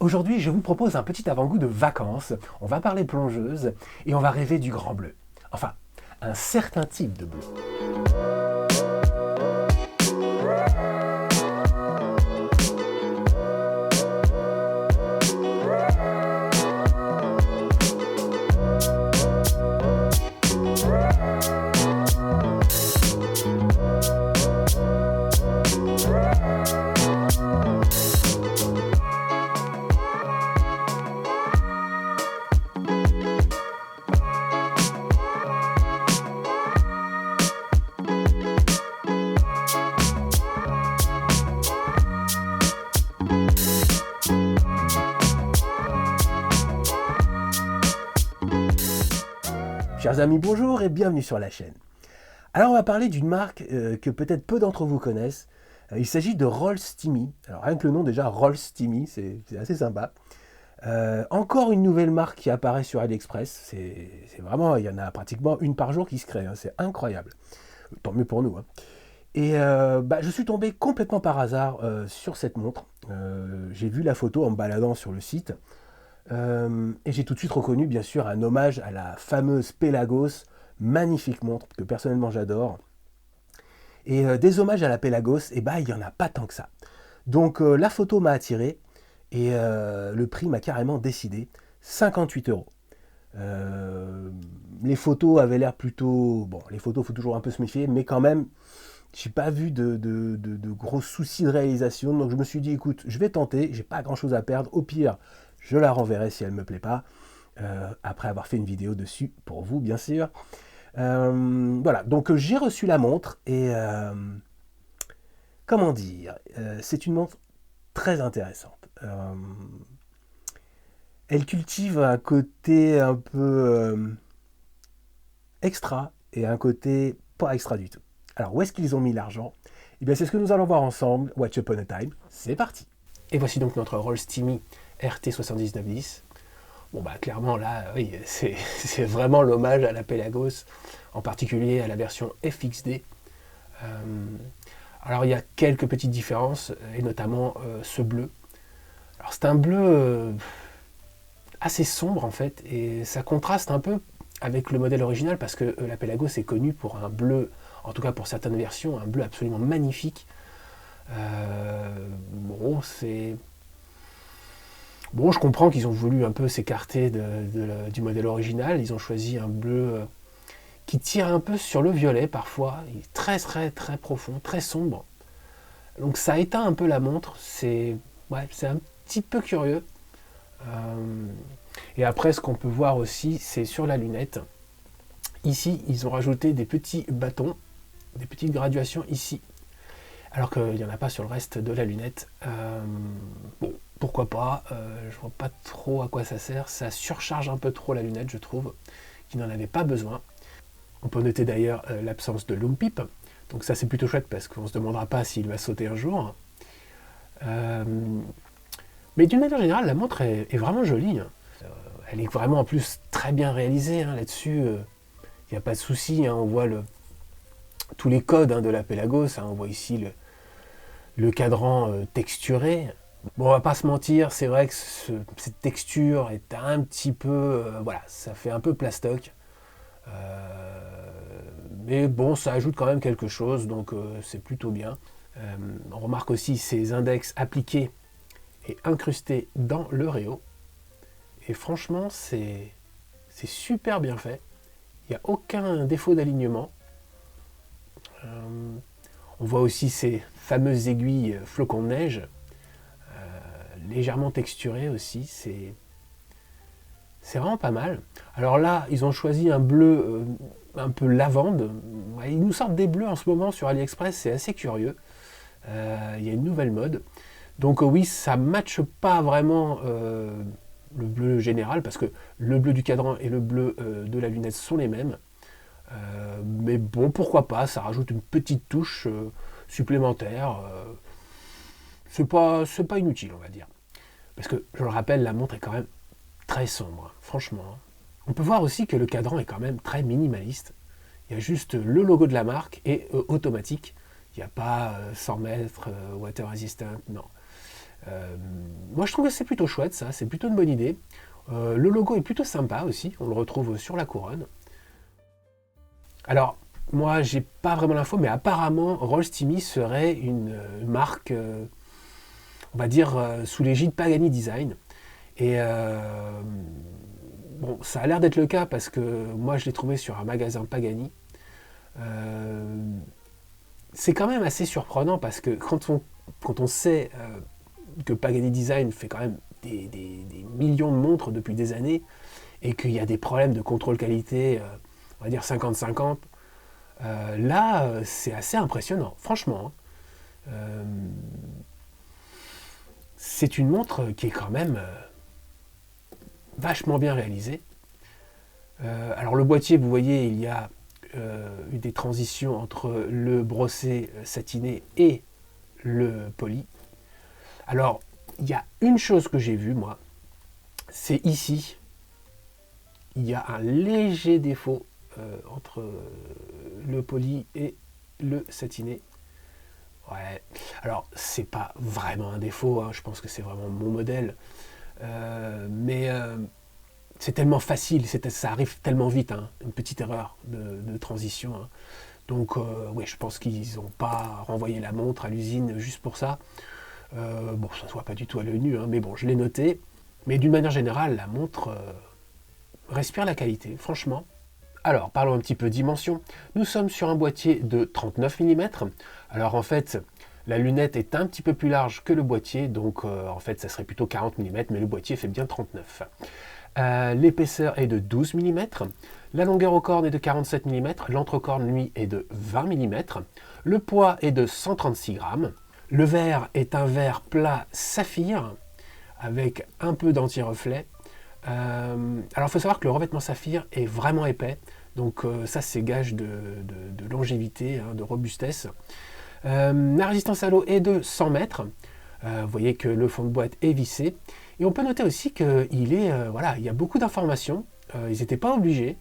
Aujourd'hui, je vous propose un petit avant-goût de vacances. On va parler plongeuse et on va rêver du grand bleu. Enfin, un certain type de bleu. Chers amis, bonjour et bienvenue sur la chaîne. Alors on va parler d'une marque que peut-être peu d'entre vous connaissent. Il s'agit de Rolls-Stimmy. Alors rien que le nom déjà, Rolls-Stimmy, c'est assez sympa. Encore une nouvelle marque qui apparaît sur AliExpress. C'est vraiment, il y en a pratiquement une par jour qui se crée. C'est incroyable. Tant mieux pour nous. Et je suis tombé complètement par hasard sur cette montre. J'ai vu la photo en me baladant sur le site. Et j'ai tout de suite reconnu, bien sûr, un hommage à la fameuse Pelagos, magnifique montre que personnellement j'adore. Et des hommages à la Pelagos, il n'y en a pas tant que ça. Donc la photo m'a attiré et le prix m'a carrément décidé, 58 euros. Les photos avaient l'air plutôt... Bon, les photos, il faut toujours un peu se méfier, mais quand même, j'ai pas vu de gros soucis de réalisation. Donc je me suis dit, écoute, je vais tenter, j'ai pas grand chose à perdre. Au pire, je la renverrai si elle ne me plaît pas, après avoir fait une vidéo dessus pour vous, bien sûr. Voilà, donc j'ai reçu la montre et comment dire, c'est une montre très intéressante. Elle cultive un côté un peu extra et un côté pas extra du tout. Alors où est-ce qu'ils ont mis l'argent? Eh bien c'est ce que nous allons voir ensemble. Watch Upon a Time, c'est parti. Et voici donc notre Rolls-Stimmy RT7910. Bon clairement là, oui, c'est vraiment l'hommage à la Pelagos, en particulier à la version FXD. Alors il y a quelques petites différences, et notamment ce bleu. Alors c'est un bleu assez sombre en fait, et ça contraste un peu avec le modèle original, parce que la Pelagos est connue pour un bleu, en tout cas pour certaines versions, un bleu absolument magnifique. Bon, je comprends qu'ils ont voulu un peu s'écarter du modèle original. Ils ont choisi un bleu qui tire un peu sur le violet parfois. Il est très très très profond, très sombre. Donc ça éteint un peu la montre. C'est un petit peu curieux. Et après, ce qu'on peut voir aussi, c'est sur la lunette. Ici, ils ont rajouté des petits bâtons, des petites graduations ici, alors qu'il n'y en a pas sur le reste de la lunette. Bon, pourquoi pas, je vois pas trop à quoi ça sert. Ça surcharge un peu trop la lunette, je trouve, qui n'en avait pas besoin. On peut noter d'ailleurs l'absence de loom pip, donc ça c'est plutôt chouette parce qu'on ne se demandera pas s'il va sauter un jour. Mais d'une manière générale, la montre est vraiment jolie. Elle est vraiment en plus très bien réalisée là-dessus. Il n'y a pas de souci, on voit tous les codes de la Pelagos. On voit ici le cadran texturé. Bon, on va pas se mentir, c'est vrai que cette texture est un petit peu... ça fait un peu plastoc. Mais bon, ça ajoute quand même quelque chose, donc c'est plutôt bien. On remarque aussi ces index appliqués et incrustés dans le réo. Et franchement, c'est super bien fait. Il n'y a aucun défaut d'alignement. On voit aussi ces fameuses aiguilles flocons de neige, légèrement texturées aussi. C'est vraiment pas mal. Alors là, ils ont choisi un bleu un peu lavande. Ils nous sortent des bleus en ce moment sur AliExpress, c'est assez curieux. Il y a une nouvelle mode. Donc oui, ça ne matche pas vraiment le bleu général, parce que le bleu du cadran et le bleu de la lunette sont les mêmes. Mais bon, pourquoi pas, ça rajoute une petite touche supplémentaire. C'est pas inutile, on va dire. Parce que, je le rappelle, la montre est quand même très sombre, franchement. On peut voir aussi que le cadran est quand même très minimaliste. Il y a juste le logo de la marque et automatique. Il n'y a pas 100 mètres, water resistant, non. Moi je trouve que c'est plutôt chouette ça, c'est plutôt une bonne idée. Le logo est plutôt sympa aussi, on le retrouve sur la couronne. Alors, moi j'ai pas vraiment l'info, mais apparemment Rollstimmy serait une marque, on va dire, sous l'égide Pagani Design. Et bon, ça a l'air d'être le cas parce que moi je l'ai trouvé sur un magasin Pagani. C'est quand même assez surprenant parce que quand on sait que Pagani Design fait quand même des millions de montres depuis des années et qu'il y a des problèmes de contrôle qualité, on va dire 50-50, là c'est assez impressionnant, franchement. C'est une montre qui est quand même vachement bien réalisée. Alors le boîtier, vous voyez, il y a eu des transitions entre le brossé satiné et le poli. Alors, il y a une chose que j'ai vue, moi, c'est ici, il y a un léger défaut entre le poli et le satiné. Ouais, alors c'est pas vraiment un défaut, hein, je pense que c'est vraiment mon modèle, mais c'est tellement facile, ça arrive tellement vite, hein, une petite erreur de transition. Hein. Donc, oui, je pense qu'ils n'ont pas renvoyé la montre à l'usine juste pour ça. Bon, ça ne se voit pas du tout à l'œil nu, hein, mais bon, je l'ai noté. Mais d'une manière générale, la montre respire la qualité, franchement. Alors, parlons un petit peu dimension. Nous sommes sur un boîtier de 39 mm. Alors, en fait, la lunette est un petit peu plus large que le boîtier, donc en fait, ça serait plutôt 40 mm, mais le boîtier fait bien 39. L'épaisseur est de 12 mm, la longueur aux cornes est de 47 mm, l'entrecorne lui est de 20 mm, le poids est de 136 grammes, le verre est un verre plat saphir avec un peu d'anti-reflet. Alors il faut savoir que le revêtement saphir est vraiment épais, donc ça c'est gage de longévité, hein, de robustesse. La résistance à l'eau est de 100 mètres. Vous voyez que le fond de boîte est vissé. Et on peut noter aussi qu'il voilà, il y a beaucoup d'informations. Ils n'étaient pas obligés.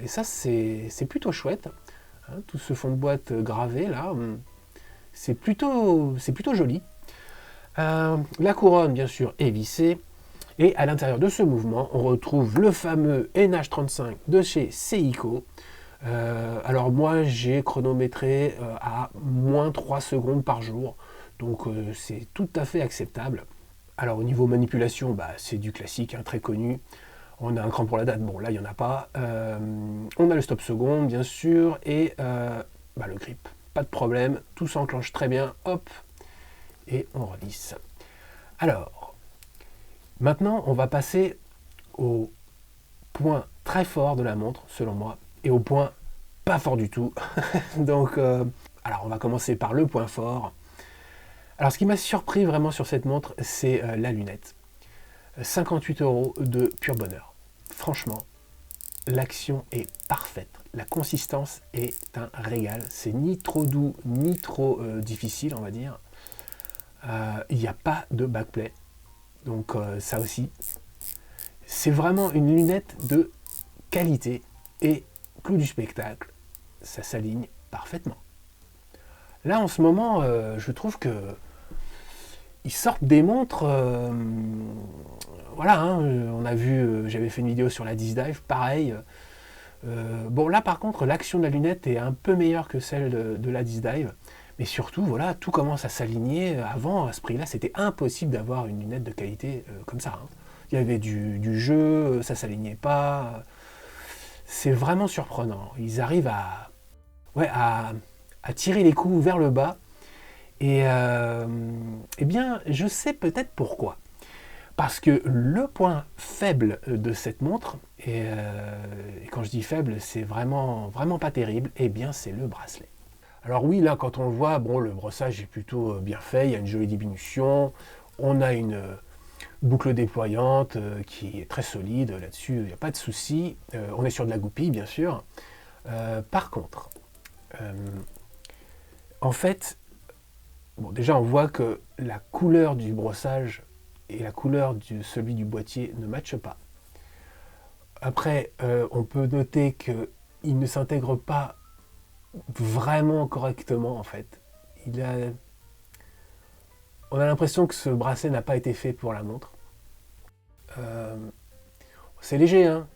Et ça, c'est plutôt chouette. Hein, tout ce fond de boîte gravé, là, c'est plutôt joli. La couronne, bien sûr, est vissée. Et à l'intérieur de ce mouvement, on retrouve le fameux NH35 de chez Seiko. Alors moi, j'ai chronométré à moins 3 secondes par jour. Donc c'est tout à fait acceptable. Alors au niveau manipulation, bah, c'est du classique, hein, très connu. On a un cran pour la date, bon là il n'y en a pas. On a le stop seconde bien sûr, et bah, le grip, pas de problème, tout s'enclenche très bien, hop, et on relisse. Alors, maintenant on va passer au point très fort de la montre, selon moi, et au point pas fort du tout. Donc, alors on va commencer par le point fort. Alors ce qui m'a surpris vraiment sur cette montre, c'est la lunette. 58 € de pur bonheur. Franchement, l'action est parfaite. La consistance est un régal. C'est ni trop doux, ni trop difficile, on va dire. Il n'y a pas de backplay. Donc ça aussi, c'est vraiment une lunette de qualité et clou du spectacle. Ça s'aligne parfaitement. Là, en ce moment, je trouve que ils sortent des montres. Voilà, hein, on a vu, j'avais fait une vidéo sur la Disc-Dive, pareil. Bon, là par contre, l'action de la lunette est un peu meilleure que celle de la Disc-Dive. Mais surtout, voilà, tout commence à s'aligner. Avant, à ce prix-là, c'était impossible d'avoir une lunette de qualité comme ça. Hein. Il y avait du jeu, ça s'alignait pas. C'est vraiment surprenant. Ils arrivent à tirer les coups vers le bas. Et eh bien, je sais peut-être pourquoi. Parce que le point faible de cette montre, et quand je dis faible, c'est vraiment, vraiment pas terrible, eh bien c'est le bracelet. Alors oui, là quand on le voit, bon, le brossage est plutôt bien fait, il y a une jolie diminution, on a une boucle déployante qui est très solide, là-dessus il n'y a pas de souci, on est sur de la goupille bien sûr. Par contre, en fait, bon, déjà on voit que la couleur du brossage et la couleur de celui du boîtier ne matchent pas. Après, on peut noter qu'il ne s'intègre pas vraiment correctement en fait. Il a On a l'impression que ce bracelet n'a pas été fait pour la montre. C'est léger, hein,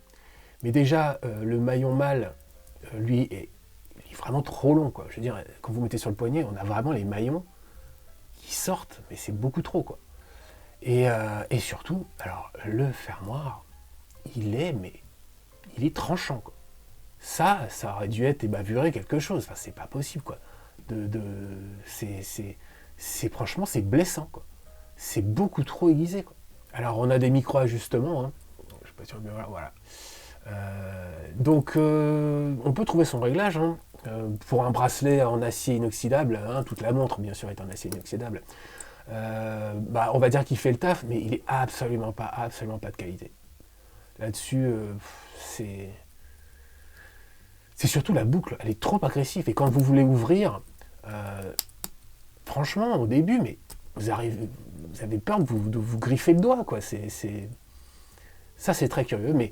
mais déjà, le maillon mâle, lui, il est vraiment trop long, quoi. Je veux dire, quand vous mettez sur le poignet, on a vraiment les maillons qui sortent, mais c'est beaucoup trop, quoi. Et surtout, alors, le fermoir, il est tranchant, quoi. Ça aurait dû être ébavuré quelque chose. Enfin, c'est pas possible, quoi. Franchement, c'est blessant, quoi. C'est beaucoup trop aiguisé, quoi. Alors, on a des micro-ajustements, hein. Je sais pas si on voilà. Donc, on peut trouver son réglage, hein. Pour un bracelet en acier inoxydable, hein, toute la montre, bien sûr, est en acier inoxydable. On va dire qu'il fait le taf, mais il est absolument pas de qualité. Là-dessus, c'est surtout la boucle, elle est trop agressive. Et quand vous voulez ouvrir, franchement, au début, mais vous avez peur de vous griffer le doigt, quoi. Ça, c'est très curieux. Mais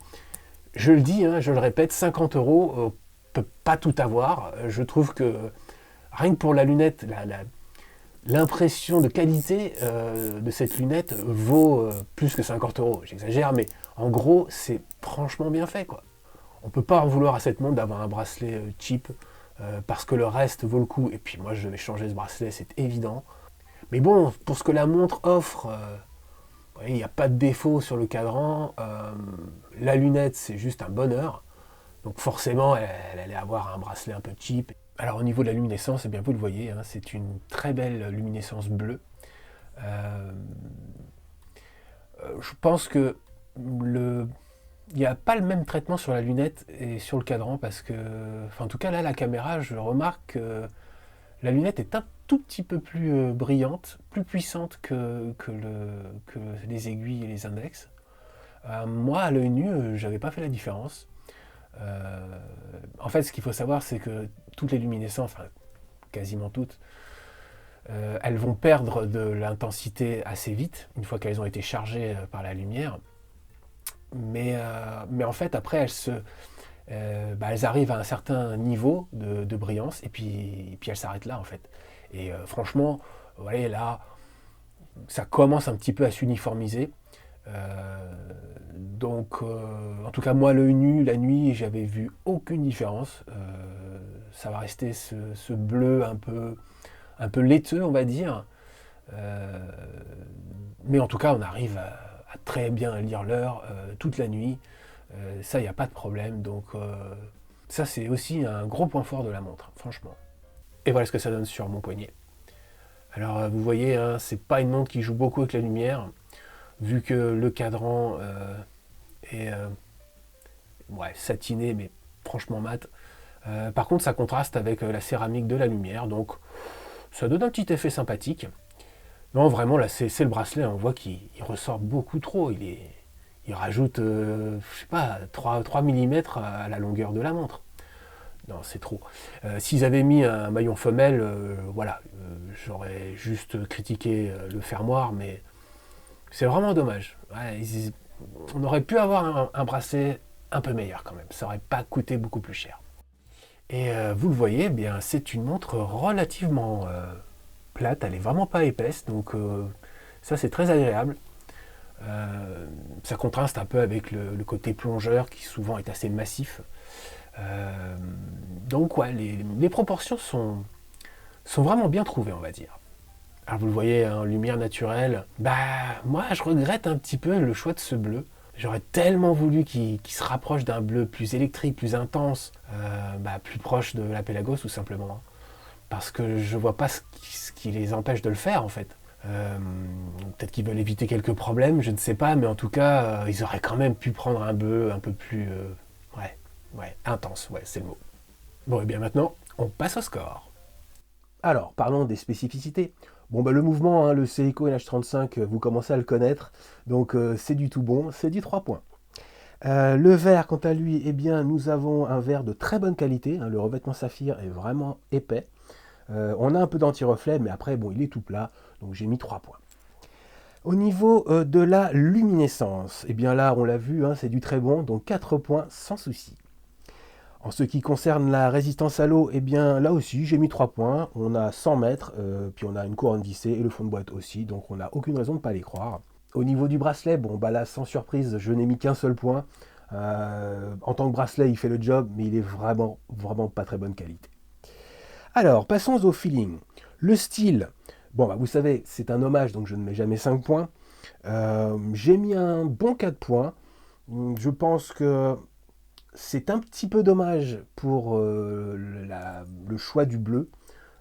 je le dis, hein, je le répète, 50 €, on peut pas tout avoir. Je trouve que rien que pour la lunette, l'impression de qualité de cette lunette vaut plus que 50 €. J'exagère, mais en gros, c'est franchement bien fait, quoi. On ne peut pas en vouloir à cette montre d'avoir un bracelet cheap parce que le reste vaut le coup. Et puis moi, je vais changer ce bracelet, c'est évident. Mais bon, pour ce que la montre offre, il n'y a pas de défaut sur le cadran. La lunette, c'est juste un bonheur. Donc forcément, elle allait avoir un bracelet un peu cheap. Alors au niveau de la luminescence, eh bien, vous le voyez, hein, c'est une très belle luminescence bleue. Je pense que il n'y a pas le même traitement sur la lunette et sur le cadran parce que, en tout cas là, la caméra, je remarque que la lunette est un tout petit peu plus brillante, plus puissante que les aiguilles et les index. Moi, à l'œil nu, j'avais pas fait la différence. En fait, ce qu'il faut savoir, c'est que toutes les luminescences, enfin quasiment toutes, elles vont perdre de l'intensité assez vite, une fois qu'elles ont été chargées par la lumière. Mais en fait, après, elles arrivent à un certain niveau de brillance, et puis elles s'arrêtent là, en fait. Et franchement, vous voyez, là, ça commence un petit peu à s'uniformiser. Donc, en tout cas, moi, l'œil nu, la nuit, j'avais vu aucune différence. Ça va rester ce bleu un peu laiteux, on va dire. Mais en tout cas, on arrive à très bien lire l'heure toute la nuit. Ça, il n'y a pas de problème. Donc, ça, c'est aussi un gros point fort de la montre, franchement. Et voilà ce que ça donne sur mon poignet. Alors, vous voyez, hein, c'est pas une montre qui joue beaucoup avec la lumière, vu que le cadran est satiné, mais franchement mat. Par contre, ça contraste avec la céramique de la lumière, donc ça donne un petit effet sympathique. Non, vraiment, là, c'est le bracelet, on voit qu'il ressort beaucoup trop. Il rajoute, je sais pas, 3 mm à la longueur de la montre. Non, c'est trop. S'ils avaient mis un maillon femelle, j'aurais juste critiqué le fermoir, mais c'est vraiment dommage. Ouais, on aurait pu avoir un bracelet un peu meilleur quand même. Ça aurait pas coûté beaucoup plus cher. Et vous le voyez, eh bien, c'est une montre relativement plate. Elle est vraiment pas épaisse, donc ça c'est très agréable. Ça contraste un peu avec le côté plongeur qui souvent est assez massif. Donc ouais, les proportions sont vraiment bien trouvées, on va dire. Alors vous le voyez en lumière naturelle, moi je regrette un petit peu le choix de ce bleu. J'aurais tellement voulu qu'il se rapproche d'un bleu plus électrique, plus intense, plus proche de la Pelagos tout simplement. Hein. Parce que je vois pas ce qui les empêche de le faire en fait. Peut-être qu'ils veulent éviter quelques problèmes, je ne sais pas, mais en tout cas, ils auraient quand même pu prendre un bleu un peu plus intense, c'est le mot. Bon, et bien maintenant, on passe au score. Alors, parlons des spécificités. Bon, le mouvement, hein, le Seiko NH35, vous commencez à le connaître, donc c'est du tout bon, c'est du 3 points. Le verre, quant à lui, eh bien, nous avons un verre de très bonne qualité, hein, le revêtement saphir est vraiment épais. On a un peu d'anti-reflet, mais après, bon, il est tout plat, donc j'ai mis 3 points. Au niveau de la luminescence, eh bien là, on l'a vu, hein, c'est du très bon, donc 4 points sans souci. En ce qui concerne la résistance à l'eau, eh bien là aussi j'ai mis 3 points. On a 100 mètres, puis on a une couronne vissée et le fond de boîte aussi, donc on n'a aucune raison de ne pas les croire. Au niveau du bracelet, bon bah là sans surprise, je n'ai mis qu'un seul point. En tant que bracelet, il fait le job, mais il est vraiment pas très bonne qualité. Alors, passons au feeling. Le style, bon bah vous savez, c'est un hommage, donc je ne mets jamais 5 points. J'ai mis un bon 4 points. Je pense que c'est un petit peu dommage pour le choix du bleu.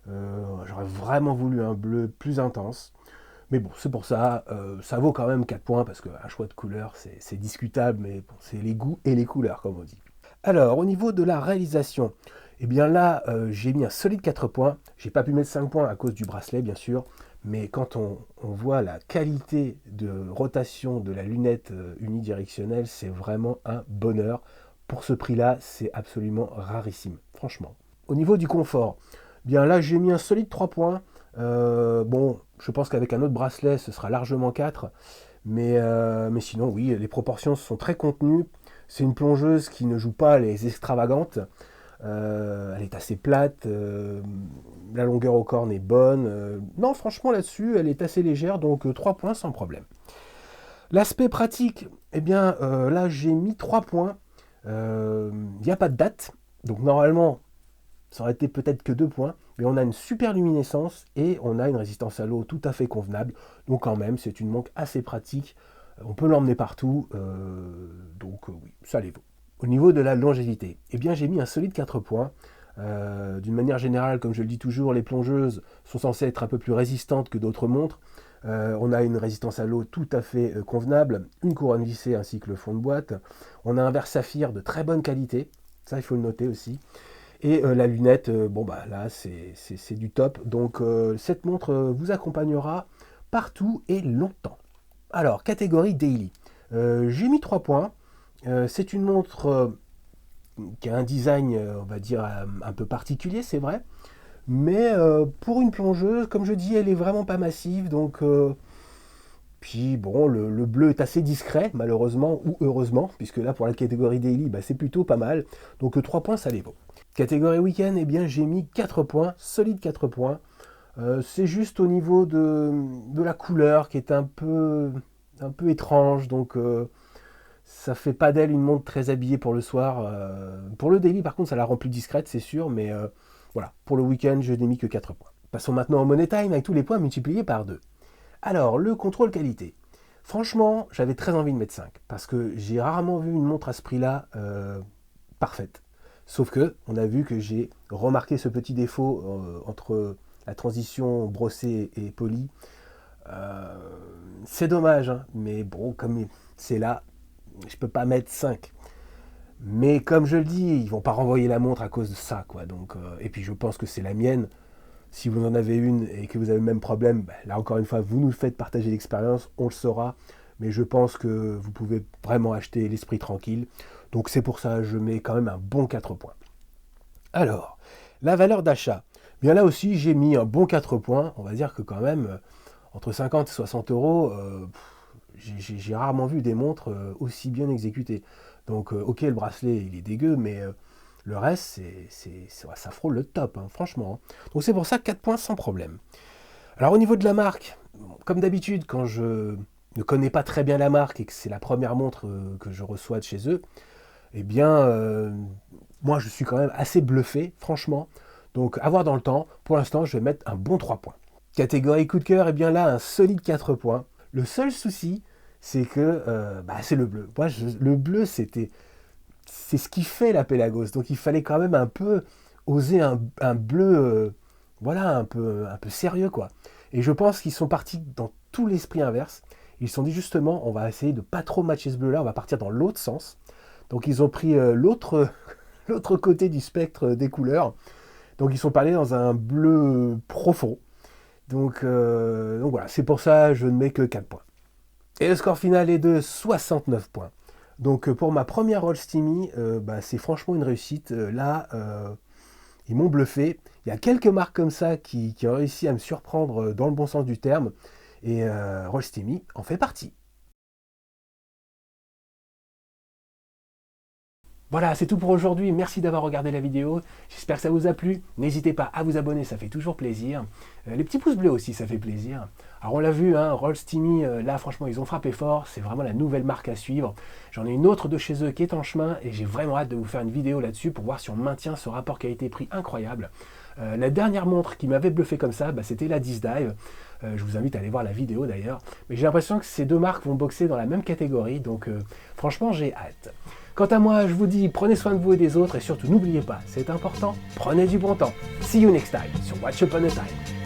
J'aurais vraiment voulu un bleu plus intense. Mais bon, c'est pour ça, ça vaut quand même 4 points parce qu'un choix de couleur, c'est discutable, mais bon, c'est les goûts et les couleurs, comme on dit. Alors, au niveau de la réalisation, eh bien là, j'ai mis un solide 4 points. J'ai pas pu mettre 5 points à cause du bracelet, bien sûr, mais quand on voit la qualité de rotation de la lunette unidirectionnelle, c'est vraiment un bonheur. Pour ce prix-là, c'est absolument rarissime, franchement. Au niveau du confort, eh bien là, j'ai mis un solide 3 points. Bon, je pense qu'avec un autre bracelet, ce sera largement 4. Mais sinon, oui, les proportions sont très contenues. C'est une plongeuse qui ne joue pas les extravagantes. Elle est assez plate. La longueur aux cornes est bonne. Non, franchement, là-dessus, elle est assez légère. Donc 3 points sans problème. L'aspect pratique, eh bien, là, j'ai mis 3 points. Il n'y a pas de date. Donc normalement, ça aurait été peut-être que 2 points, mais on a une super luminescence et on a une résistance à l'eau tout à fait convenable. Donc quand même, c'est une montre assez pratique. On peut l'emmener partout, donc oui, ça les vaut. Au niveau de la longévité, eh bien j'ai mis un solide 4 points. D'une manière générale, comme je le dis toujours, les plongeuses sont censées être un peu plus résistantes que d'autres montres. On a une résistance à l'eau tout à fait convenable, une couronne vissée ainsi que le fond de boîte. On a un verre saphir de très bonne qualité, ça il faut le noter aussi. Et la lunette, bon bah là c'est du top. Donc cette montre vous accompagnera partout et longtemps. Alors, catégorie daily. J'ai mis 3 points. C'est une montre qui a un design, on va dire, un peu particulier, c'est vrai. Mais pour une plongeuse, comme je dis, elle est vraiment pas massive. Donc, puis bon, le bleu est assez discret, malheureusement, ou heureusement, puisque là, pour la catégorie daily, bah, c'est plutôt pas mal. Donc 3 points, ça les vaut. Catégorie week-end, eh bien j'ai mis 4 points, solide 4 points. C'est juste au niveau de la couleur qui est un peu étrange, donc ça fait pas d'elle une montre très habillée pour le soir. Pour le daily, par contre, ça la rend plus discrète, c'est sûr, mais voilà, pour le week-end, je n'ai mis que 4 points. Passons maintenant au Money Time avec tous les points multipliés par 2. Alors, le contrôle qualité. Franchement, j'avais très envie de mettre 5, parce que j'ai rarement vu une montre à ce prix-là parfaite. Sauf que, on a vu que j'ai remarqué ce petit défaut entre la transition brossée et polie. C'est dommage, hein, mais bon, comme c'est là, je peux pas mettre 5. Mais comme je le dis, ils vont pas renvoyer la montre à cause de ça, quoi. Donc, et puis je pense que c'est la mienne. Si vous en avez une et que vous avez le même problème, bah, là encore une fois, vous nous faites partager l'expérience, on le saura. Mais je pense que vous pouvez vraiment acheter l'esprit tranquille. Donc c'est pour ça que je mets quand même un bon 4 points. Alors, la valeur d'achat. Bien là aussi, j'ai mis un bon 4 points. On va dire que quand même, entre 50 et 60 euros, j'ai rarement vu des montres aussi bien exécutées. Donc ok, le bracelet, il est dégueu, mais le reste, ça frôle le top, hein, franchement. Donc c'est pour ça 4 points sans problème. Alors au niveau de la marque, comme d'habitude, quand je ne connais pas très bien la marque et que c'est la première montre que je reçois de chez eux, eh bien, moi je suis quand même assez bluffé, franchement. Donc à voir dans le temps, pour l'instant je vais mettre un bon 3 points. Catégorie coup de cœur, eh bien là un solide 4 points. Le seul souci, c'est que c'est le bleu. Moi, le bleu, c'est ce qui fait la Pelagos. Donc il fallait quand même un peu oser un bleu, voilà, un peu sérieux, quoi. Et je pense qu'ils sont partis dans tout l'esprit inverse. Ils se sont dit justement, on va essayer de pas trop matcher ce bleu-là, on va partir dans l'autre sens. Donc ils ont pris l'autre côté du spectre des couleurs. Donc ils sont partis dans un bleu profond. Donc voilà, c'est pour ça que je ne mets que 4 points. Et le score final est de 69 points. Donc pour ma première Roll Steamy, c'est franchement une réussite. Là, ils m'ont bluffé. Il y a quelques marques comme ça qui ont réussi à me surprendre dans le bon sens du terme. Et Roll Steamy en fait partie. Voilà, c'est tout pour aujourd'hui. Merci d'avoir regardé la vidéo. J'espère que ça vous a plu. N'hésitez pas à vous abonner, ça fait toujours plaisir. Les petits pouces bleus aussi, ça fait plaisir. Alors on l'a vu, hein, Rollstimmy, là franchement ils ont frappé fort. C'est vraiment la nouvelle marque à suivre. J'en ai une autre de chez eux qui est en chemin et j'ai vraiment hâte de vous faire une vidéo là-dessus pour voir si on maintient ce rapport qualité-prix incroyable. La dernière montre qui m'avait bluffé comme ça, c'était la Disdive. Je vous invite à aller voir la vidéo d'ailleurs. Mais j'ai l'impression que ces deux marques vont boxer dans la même catégorie, donc franchement j'ai hâte. Quant à moi, je vous dis, prenez soin de vous et des autres, et surtout n'oubliez pas, c'est important, prenez du bon temps. See you next time sur Watch Upon a Time.